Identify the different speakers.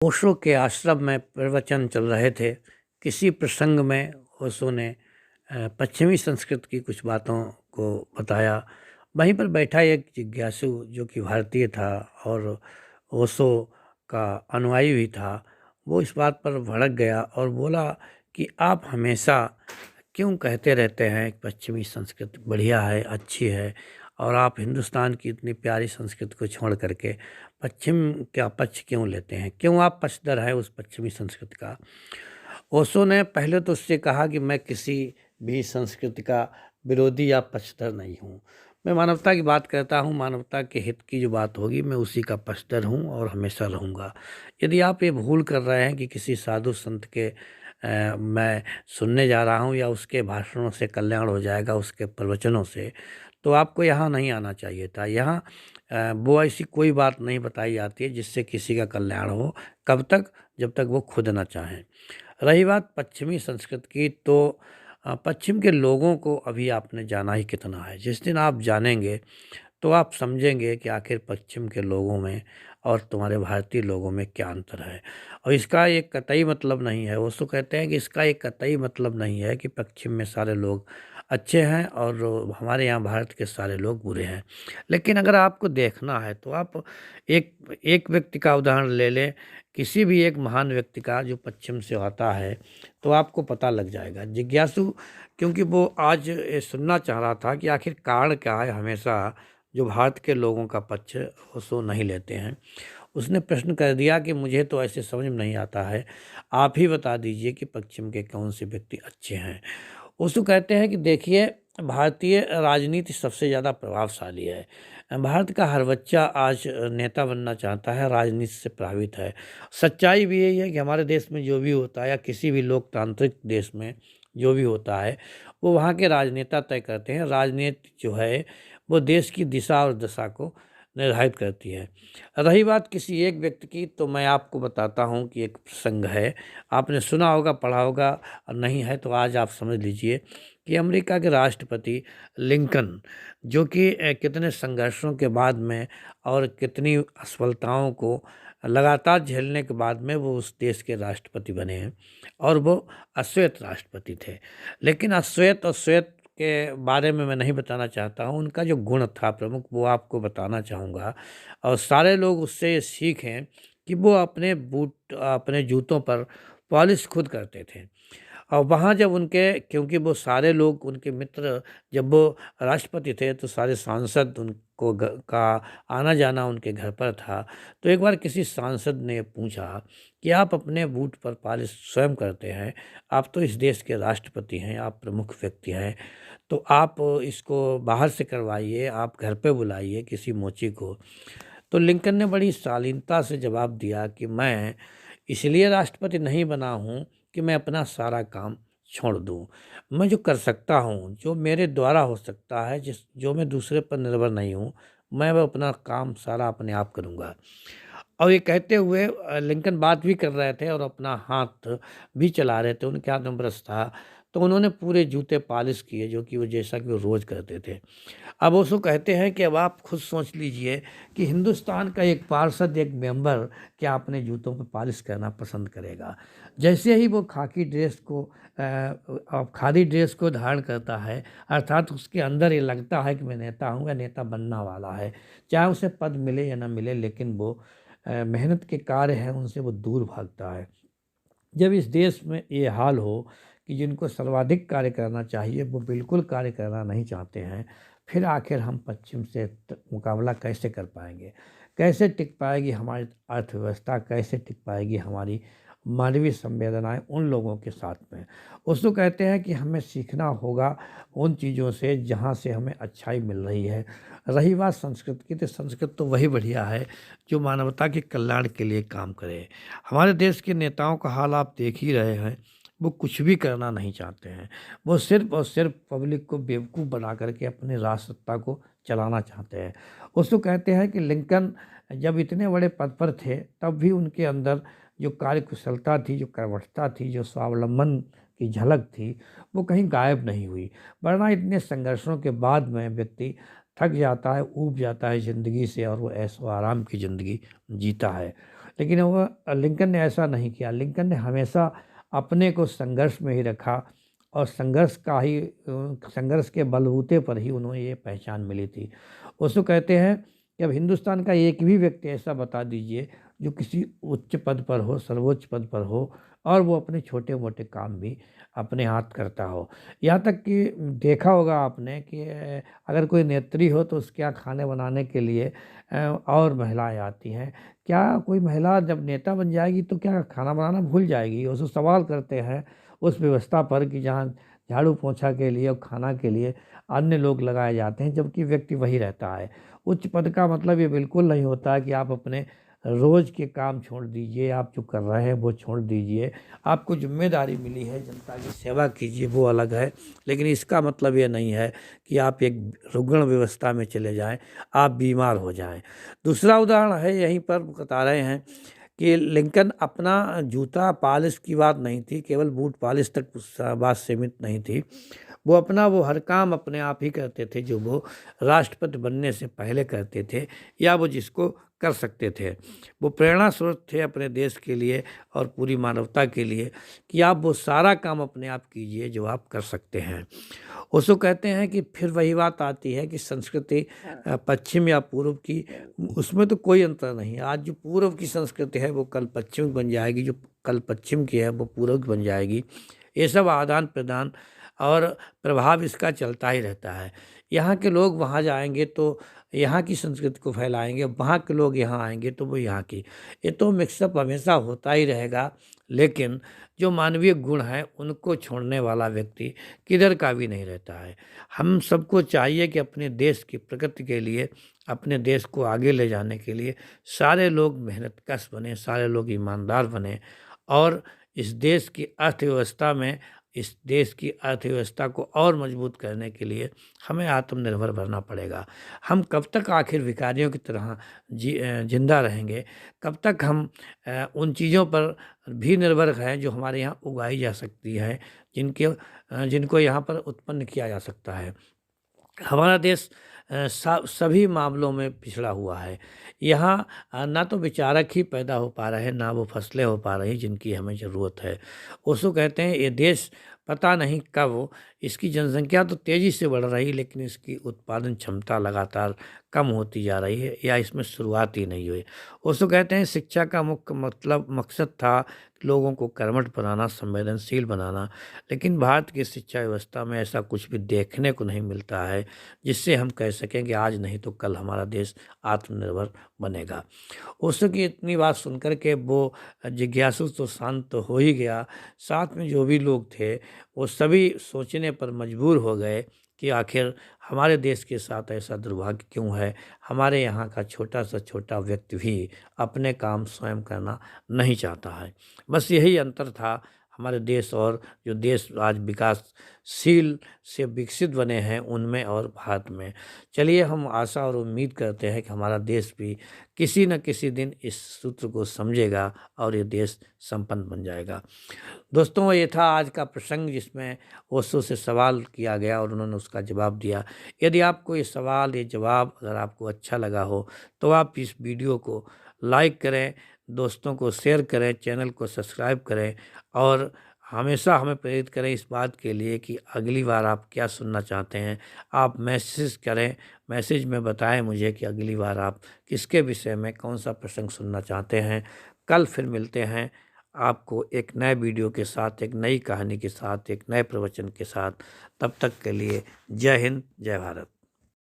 Speaker 1: ओशो के आश्रम में प्रवचन चल रहे थे। किसी प्रसंग में ओशो ने पश्चिमी संस्कृति की कुछ बातों को बताया। वहीं पर बैठा एक जिज्ञासु जो कि भारतीय था और ओशो का अनुयायी भी था, वो इस बात पर भड़क गया और बोला कि आप हमेशा क्यों कहते रहते हैं कि पश्चिमी संस्कृति बढ़िया है, अच्छी है, और आप हिंदुस्तान की इतनी प्यारी संस्कृति को छोड़ करके पश्चिम का पक्ष क्यों लेते हैं? क्यों आप पक्षधर हैं उस पश्चिमी संस्कृति का? ओशो ने पहले तो उससे कहा कि मैं किसी भी संस्कृति का विरोधी या पक्षधर नहीं हूँ। मैं मानवता की बात करता हूँ, मानवता के हित की जो बात होगी मैं उसी का पक्षधर हूँ और हमेशा रहूँगा। यदि आप ये भूल कर रहे हैं कि किसी साधु संत के मैं सुनने जा रहा हूँ या उसके भाषणों से कल्याण हो जाएगा, उसके प्रवचनों से, तो आपको यहाँ नहीं आना चाहिए था। यहाँ वो ऐसी कोई बात नहीं बताई जाती है जिससे किसी का कल्याण हो। कब तक? जब तक वो खुद ना चाहें। रही बात पश्चिमी संस्कृति की, तो पश्चिम के लोगों को अभी आपने जाना ही कितना है। जिस दिन आप जानेंगे तो आप समझेंगे कि आखिर पश्चिम के लोगों में और तुम्हारे भारतीय लोगों में क्या अंतर है। और इसका एक कतई मतलब नहीं है, वो तो कहते हैं कि इसका एक कतई मतलब नहीं है कि पश्चिम में सारे लोग अच्छे हैं और हमारे यहाँ भारत के सारे लोग बुरे हैं। लेकिन अगर आपको देखना है तो आप एक एक व्यक्ति का उदाहरण ले लें, किसी भी एक महान व्यक्ति का जो पश्चिम से आता है, तो आपको पता लग जाएगा। जिज्ञासु क्योंकि वो आज ये सुनना चाह रहा था कि आखिर कारण क्या है हमेशा जो भारत के लोगों का पक्ष ओशो नहीं लेते हैं। उसने प्रश्न कर दिया कि मुझे तो ऐसे समझ में नहीं आता है, आप ही बता दीजिए कि पश्चिम के कौन से व्यक्ति अच्छे हैं। ओशो कहते हैं कि देखिए, भारतीय राजनीति सबसे ज़्यादा प्रभावशाली है। भारत का हर बच्चा आज नेता बनना चाहता है, राजनीति से प्रभावित है। सच्चाई भी यही है कि हमारे देश में जो भी होता है या किसी भी लोकतांत्रिक देश में जो भी होता है, वो वहाँ के राजनेता तय करते हैं। राजनीति जो है वो देश की दिशा और दशा को निर्धारित करती है। रही बात किसी एक व्यक्ति की, तो मैं आपको बताता हूँ कि एक प्रसंग है, आपने सुना होगा, पढ़ा होगा, और नहीं है तो आज आप समझ लीजिए कि अमेरिका के राष्ट्रपति लिंकन, जो कि कितने संघर्षों के बाद में और कितनी असफलताओं को लगातार झेलने के बाद में वो उस देश के राष्ट्रपति बने हैं, और वो अश्वेत राष्ट्रपति थे। लेकिन अश्वेत और श्वेत के बारे में मैं नहीं बताना चाहता हूँ, उनका जो गुण था प्रमुख वो आपको बताना चाहूँगा। और सारे लोग उससे ये सीखें कि वो अपने बूट, अपने जूतों पर पॉलिश खुद करते थे। और वहाँ जब उनके, क्योंकि वो सारे लोग उनके मित्र, जब वो राष्ट्रपति थे तो सारे सांसद उनको का आना जाना उनके घर पर था। तो एक बार किसी सांसद ने पूछा कि आप अपने बूट पर पॉलिश स्वयं करते हैं, आप तो इस देश के राष्ट्रपति हैं, आप प्रमुख व्यक्ति हैं, तो आप इसको बाहर से करवाइए, आप घर पे बुलाइए किसी मोची को। तो लिंकन ने बड़ी शालीनता से जवाब दिया कि मैं इसलिए राष्ट्रपति नहीं बना हूँ कि मैं अपना सारा काम छोड़ दूँ। मैं जो कर सकता हूँ, जो मेरे द्वारा हो सकता है, जो मैं दूसरे पर निर्भर नहीं हूँ, मैं वो अपना काम सारा अपने आप करूँगा। और ये कहते हुए लिंकन बात भी कर रहे थे और अपना हाथ भी चला रहे थे, उनके हाथ में ब्रश था। तो उन्होंने पूरे जूते पॉलिश किए, जो कि वो जैसा कि वो रोज़ करते थे। अब ओशो कहते हैं कि अब आप खुद सोच लीजिए कि हिंदुस्तान का एक पार्षद, एक मेंबर क्या अपने जूतों पर पॉलिश करना पसंद करेगा? जैसे ही वो खाकी ड्रेस को खादी ड्रेस को धारण करता है, अर्थात उसके अंदर ये लगता है कि मैं नेता हूँ या नेता बनना वाला है, चाहे उसे पद मिले या ना मिले, लेकिन वो मेहनत के कार्य हैं उनसे वो दूर भागता है। जब इस देश में ये हाल हो कि जिनको सर्वाधिक कार्य करना चाहिए वो बिल्कुल कार्य करना नहीं चाहते हैं, फिर आखिर हम पश्चिम से मुकाबला कैसे कर पाएंगे? कैसे टिक पाएगी हमारी अर्थव्यवस्था? कैसे टिक पाएगी हमारी मानवीय संवेदनाएं उन लोगों के साथ में? उसको कहते हैं कि हमें सीखना होगा उन चीज़ों से जहाँ से हमें अच्छाई मिल रही है। रही बात संस्कृत की, तो संस्कृत तो वही बढ़िया है जो मानवता के कल्याण के लिए काम करे। हमारे देश के नेताओं का हाल आप देख ही रहे हैं, वो कुछ भी करना नहीं चाहते हैं। वो सिर्फ़ और सिर्फ़ पब्लिक को बेवकूफ़ बना करके अपनी राजसत्ता को चलाना चाहते हैं। उसको कहते हैं कि लिंकन जब इतने बड़े पद पर थे, तब भी उनके अंदर जो कार्यकुशलता थी, जो कर्मठता थी, जो स्वावलंबन की झलक थी, वो कहीं गायब नहीं हुई। वरना इतने संघर्षों के बाद में व्यक्ति थक जाता है, ऊब जाता है ज़िंदगी से और वो ऐशो आराम की ज़िंदगी जीता है। लेकिन वह लिंकन ने ऐसा नहीं किया। लिंकन ने हमेशा अपने को संघर्ष में ही रखा और संघर्ष के बलबूते पर ही उन्हें ये पहचान मिली थी। उसको कहते हैं कि अब हिंदुस्तान का एक भी व्यक्ति ऐसा बता दीजिए जो किसी उच्च पद पर हो, सर्वोच्च पद पर हो और वो अपने छोटे मोटे काम भी अपने हाथ करता हो। यहाँ तक कि देखा होगा आपने कि अगर कोई नेत्री हो तो उसके यहाँ खाने बनाने के लिए और महिलाएं आती हैं। क्या कोई महिला जब नेता बन जाएगी तो क्या खाना बनाना भूल जाएगी? उसको सवाल करते हैं उस व्यवस्था पर कि जहाँ झाड़ू पोंछा के लिए और खाना के लिए अन्य लोग लगाए जाते हैं, जबकि व्यक्ति वही रहता है। उच्च पद का मतलब ये बिल्कुल नहीं होता है कि आप अपने रोज़ के काम छोड़ दीजिए, आप जो कर रहे हैं वो छोड़ दीजिए। आपको ज़िम्मेदारी मिली है, जनता की सेवा कीजिए, वो अलग है। लेकिन इसका मतलब ये नहीं है कि आप एक रुग्ण व्यवस्था में चले जाएं, आप बीमार हो जाएं। दूसरा उदाहरण है, यहीं पर बता रहे हैं कि लिंकन अपना जूता पॉलिश की बात नहीं थी, केवल बूट पॉलिश तक बात सीमित नहीं थी। वो हर काम अपने आप ही करते थे जो वो राष्ट्रपति बनने से पहले करते थे या वो जिसको कर सकते थे। वो प्रेरणा स्रोत थे अपने देश के लिए और पूरी मानवता के लिए कि आप वो सारा काम अपने आप कीजिए जो आप कर सकते हैं। उसको कहते हैं कि फिर वही बात आती है कि संस्कृति पश्चिम या पूर्व की, उसमें तो कोई अंतर नहीं है। आज जो पूर्व की संस्कृति है वो कल पश्चिम बन जाएगी, जो कल पश्चिम की है वो पूर्व की बन जाएगी। ये सब आदान प्रदान और प्रभाव इसका चलता ही रहता है। यहाँ के लोग वहाँ जाएंगे तो यहाँ की संस्कृति को फैलाएंगे, वहाँ के लोग यहाँ आएंगे तो वो यहाँ की, ये तो मिक्सअप हमेशा होता ही रहेगा। लेकिन जो मानवीय गुण हैं उनको छोड़ने वाला व्यक्ति किधर का भी नहीं रहता है। हम सबको चाहिए कि अपने देश की प्रगति के लिए, अपने देश को आगे ले जाने के लिए सारे लोग मेहनतकश बने, सारे लोग ईमानदार बने और इस देश की अर्थव्यवस्था को और मजबूत करने के लिए हमें आत्मनिर्भर बनना पड़ेगा। हम कब तक आखिर भिखारियों की तरह जिंदा रहेंगे? कब तक हम उन चीज़ों पर भी निर्भर हैं जो हमारे यहाँ उगाई जा सकती है, जिनको यहाँ पर उत्पन्न किया जा सकता है। हमारा देश सभी मामलों में पिछड़ा हुआ है। यहाँ ना तो विचारक ही पैदा हो पा रहे हैं, ना वो फसलें हो पा रही जिनकी हमें ज़रूरत है। उसको कहते हैं ये देश पता नहीं कब, इसकी जनसंख्या तो तेज़ी से बढ़ रही लेकिन इसकी उत्पादन क्षमता लगातार कम होती जा रही है या इसमें शुरुआत ही नहीं हुई। उसको कहते हैं शिक्षा का मुख्य मकसद था लोगों को कर्मठ बनाना, संवेदनशील बनाना, लेकिन भारत की शिक्षा व्यवस्था में ऐसा कुछ भी देखने को नहीं मिलता है जिससे हम कह सकें कि आज नहीं तो कल हमारा देश आत्मनिर्भर बनेगा। उसकी इतनी बात सुनकर के वो जिज्ञासु तो शांत तो हो ही गया, साथ में जो भी लोग थे वो सभी सोचने पर मजबूर हो गए कि आखिर हमारे देश के साथ ऐसा दुर्भाग्य क्यों है। हमारे यहाँ का छोटा सा छोटा व्यक्ति भी अपने काम स्वयं करना नहीं चाहता है। बस यही अंतर था हमारे देश और जो देश आज विकासशील से विकसित बने हैं उनमें और भारत में। चलिए हम आशा और उम्मीद करते हैं कि हमारा देश भी किसी न किसी दिन इस सूत्र को समझेगा और ये देश संपन्न बन जाएगा। दोस्तों, ये था आज का प्रसंग जिसमें ओशो से सवाल किया गया और उन्होंने उसका जवाब दिया। यदि आपको ये सवाल, ये जवाब अगर आपको अच्छा लगा हो तो आप इस वीडियो को लाइक करें, दोस्तों को शेयर करें, चैनल को सब्सक्राइब करें और हमेशा हमें प्रेरित करें इस बात के लिए कि अगली बार आप क्या सुनना चाहते हैं। आप मैसेज करें, मैसेज में बताएं मुझे कि अगली बार आप किसके विषय में कौन सा प्रसंग सुनना चाहते हैं। कल फिर मिलते हैं आपको एक नए वीडियो के साथ, एक नई कहानी के साथ, एक नए प्रवचन के साथ। तब तक के लिए जय हिंद, जय भारत।